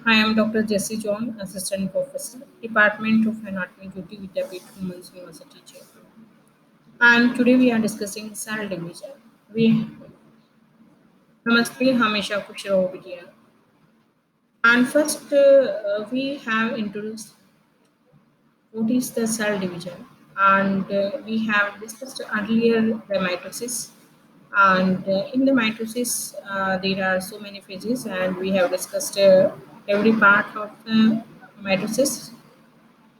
I am Dr. Jessie John, Assistant Professor, Department of Anatomy, Jyoti Vidyapeeth, Women's University, Jaipur. And today we are discussing cell division. We Namaste, हमेशा खुश रहो बिटिया. And first, we have introduced what is the cell division, and we have discussed earlier the mitosis. And in the mitosis, there are so many phases, and we have discussed every part of the mitosis.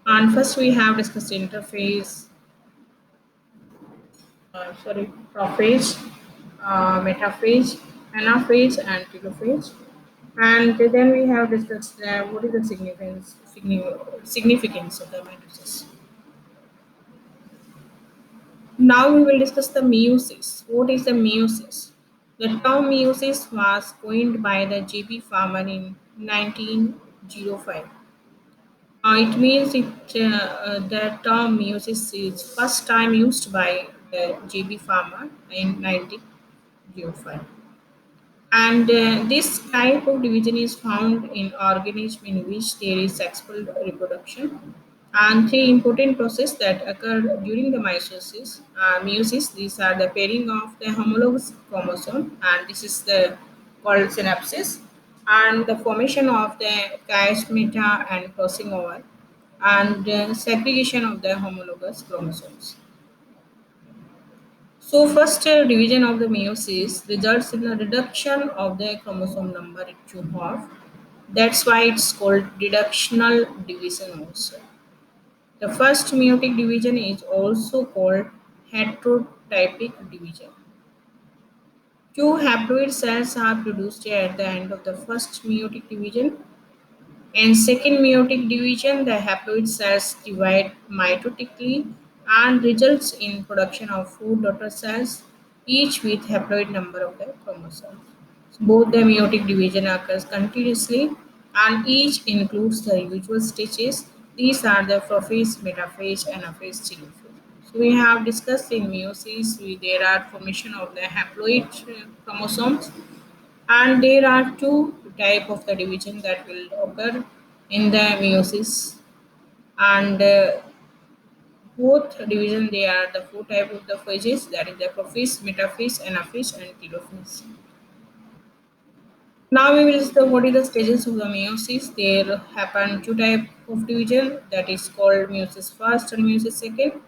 And first we have discussed interphase, prophase, metaphase, anaphase, and telophase. And then we have discussed what is the significance of the mitosis. Now we will discuss the meiosis. What is the meiosis? The term meiosis was coined by the J.B. Farmer in 1905. It means the term meiosis is first time used by the J.B. Farmer in 1905. And this type of division is found in organisms in which there is sexual reproduction. And three important processes that occur during the meiosis. These are the pairing of the homologous chromosome, and this is the called synapsis, and the formation of the chiasmata and crossing over, and segregation of the homologous chromosomes. So, first division of the meiosis results in a reduction of the chromosome number to half. That's why it's called reductional division also. The first meiotic division is also called heterotypic division. Two haploid cells are produced at the end of the first meiotic division. In second meiotic division, the haploid cells divide mitotically and results in production of four daughter cells, each with haploid number of the chromosomes. Both the meiotic division occurs continuously and each includes the usual stages. These are the prophase, metaphase, anaphase, telophase. So we have discussed in meiosis, there are formation of the haploid chromosomes, and there are two type of the division that will occur in the meiosis, and both division they are the four type of the phases, that is the prophase, metaphase, anaphase, and telophase. Now we will see what is the stages of the meiosis. There happen two type of division, that is called meiosis first and meiosis second.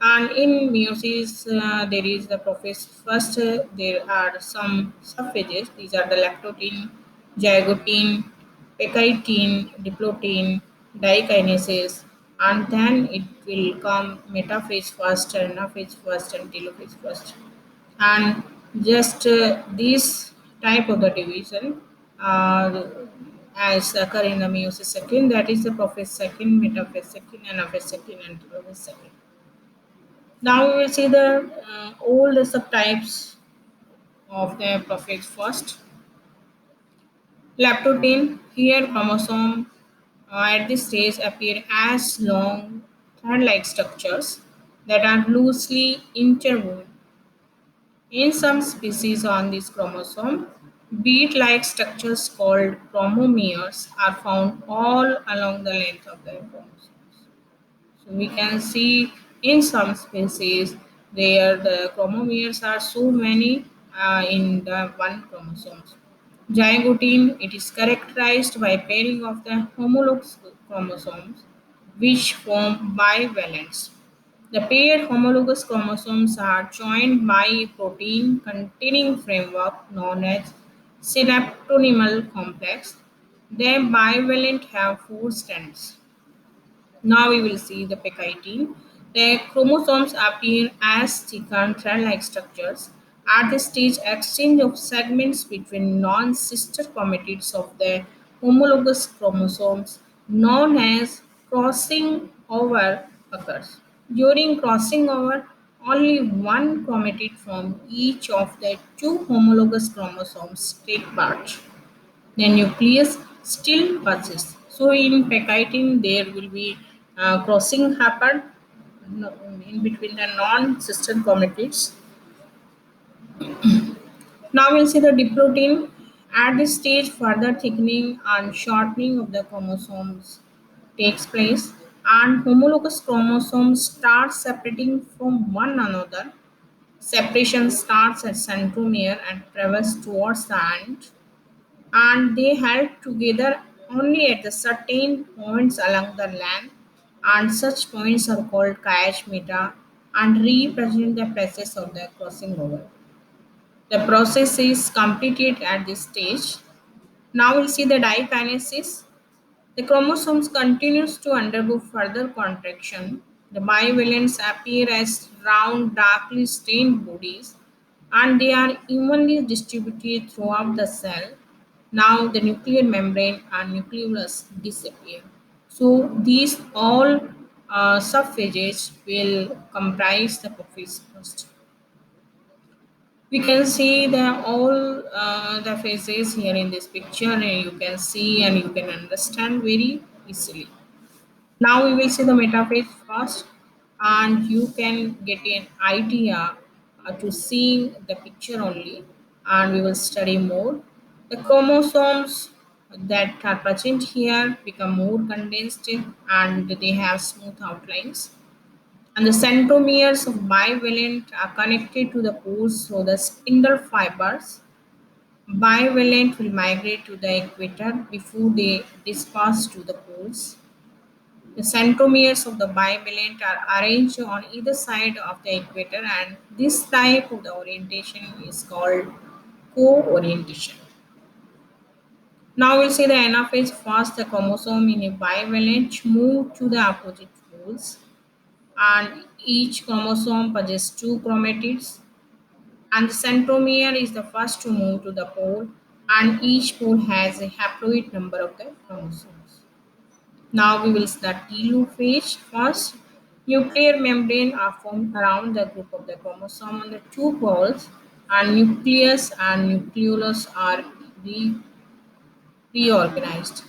And in meiosis, there is the prophase first. There are some subphases. These are the lactotin, zygotin, pectine, diplotin, dikinases, and then it will come metaphase first, anaphase first, and telophase first. And just this type of the division uh, as occur in the meiosis second, that is the prophase second, metaphase second, anaphase second, and telophase second. Now we will see the all the subtypes of the prophase first. Lactotin, here chromosome at this stage appear as long thread-like structures that are loosely interwoven. In some species on this chromosome, bead-like structures called chromomeres are found all along the length of the chromosome. So we can see in some species there the chromomeres are so many in the one chromosome. Zygotin, it is characterized by pairing of the homologous chromosomes which form bivalents. The paired homologous chromosomes are joined by a protein containing framework known as synaptonymal complex. Their bivalent have four strands. Now we will see the pectine. The chromosomes appear as thickened thread-like structures. At this stage, exchange of segments between non-sister chromatids of the homologous chromosomes, known as crossing over, occurs. During crossing over, only one chromatid from each of the two homologous chromosomes take part. The nucleus still persists. So in pectine, there will be crossing happen in between the non-sister chromatids. Now we'll see the diplotin. At this stage, further thickening and shortening of the chromosomes takes place, and homologous chromosomes start separating from one another. Separation starts at centromere and travels towards the end, and they held together only at the certain points along the length, and such points are called chiasmata and represent the process of the crossing over. The process is completed at this stage. Now we'll see the dikinesis. The chromosomes continues to undergo further contraction. The bivalents appear as round, darkly stained bodies, and they are evenly distributed throughout the cell. Now the nuclear membrane and nucleolus disappear. So these all subphages will comprise the prophase first. We can see the all the phases here in this picture, and you can see and you can understand very easily. Now we will see the metaphase first, and you can get an idea to seeing the picture only, and we will study more. The chromosomes that are present here become more condensed and they have smooth outlines. And the centromeres of bivalent are connected to the poles through the spindle fibers. Bivalent will migrate to the equator before they disperse to the poles. The centromeres of the bivalent are arranged on either side of the equator, and this type of the orientation is called co-orientation. Now we'll see the anaphase first. The chromosome in a bivalent move to the opposite poles, and each chromosome possesses two chromatids, and the centromere is the first to move to the pole, and each pole has a haploid number of the chromosomes. Now we will start telophase first. Nuclear membrane are formed around the group of the chromosome on the two poles, and nucleus and nucleolus are re- reorganized.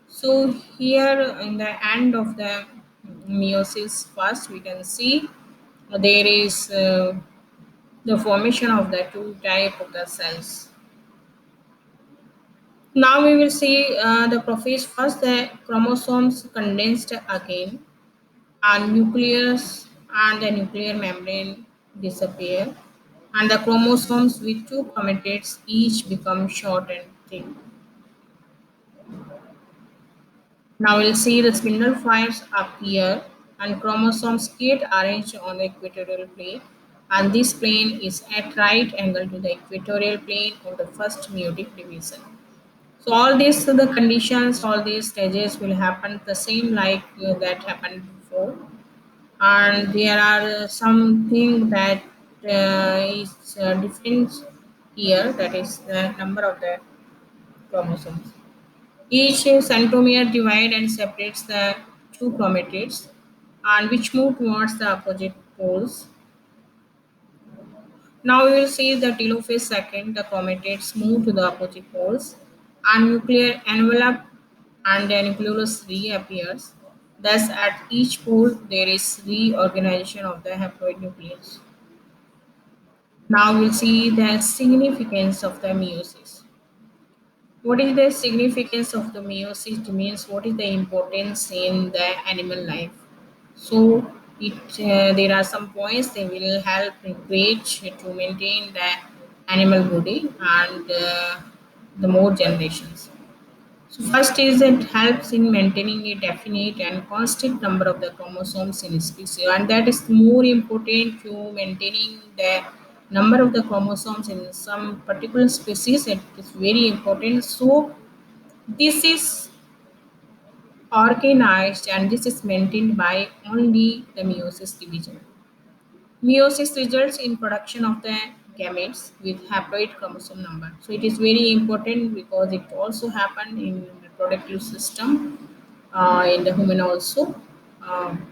So here in the end of the meiosis first, we can see there is the formation of the two type of the cells. Now we will see the prophase first. The chromosomes condensed again, and nucleus and the nuclear membrane disappear, and the chromosomes with two chromatids each become short and thin. Now we'll see the spindle fibers appear, and chromosomes get arranged on the equatorial plane, and this plane is at right angle to the equatorial plane of the first meiotic division. So all these the conditions, all these stages will happen the same like that happened before, and there are something that is different here, that is the number of the chromosomes. Each centromere divides and separates the two chromatids, and which move towards the opposite poles. Now we will see the telophase second. The chromatids move to the opposite poles, and nuclear envelope and the nucleolus reappears. Thus, at each pole, there is reorganization of the haploid nucleus. Now we'll see the significance of the meiosis. What is the significance of the meiosis? It means what is the importance in the animal life. So there are some points they will help great to maintain the animal body and the more generations. So first is it helps in maintaining a definite and constant number of the chromosomes in a species, and that is more important to maintaining the number of the chromosomes in some particular species. It is very important. So this is organized and this is maintained by only the meiosis division. Meiosis results in production of the gametes with haploid chromosome number. So it is very important because it also happened in the reproductive system in the human also. Um,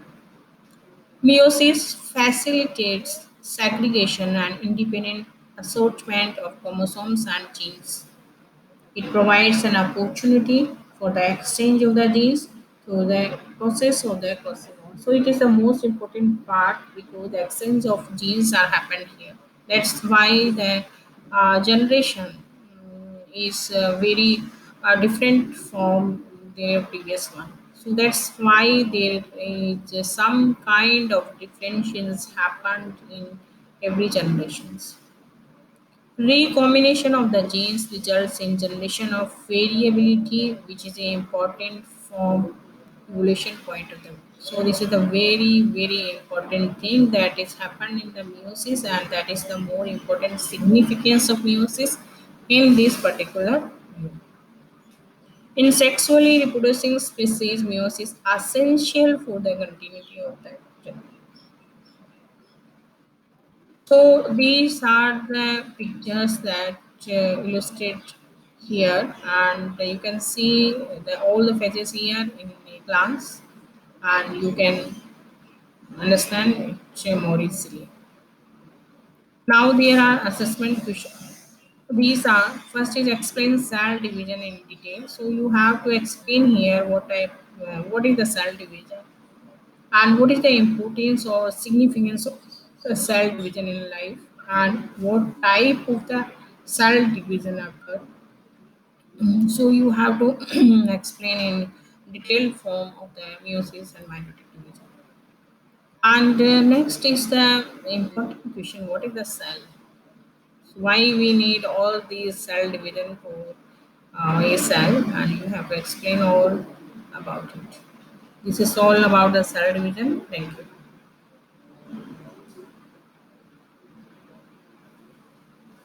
Meiosis facilitates segregation and independent assortment of chromosomes and genes. It provides an opportunity for the exchange of the genes through the process of the crossing. So it is the most important part because the exchange of genes are happened here. That's why the generation is very different from their previous one. So that's why there is some kind of differentiations happened in every generations. Recombination of the genes results in generation of variability, which is an important from evolution point of view. So this is a very very important thing that is happened in the meiosis, and that is the more important significance of meiosis in this particular. In sexually reproducing species, meiosis is essential for the continuity of the generation. So these are the pictures that illustrate here, and you can see all the phases here in a glance, and you can understand it more easily. Now there are assessment questions. These are first is explain cell division in detail. So you have to explain here what is the cell division and what is the importance or significance of the cell division in life and what type of the cell division occur. So you have to explain in detailed form of the meiosis and mitotic division. And next is the important question: what is the cell? Why we need all these cell division for a cell, and you have to explain all about it. This is all about the cell division. Thank you.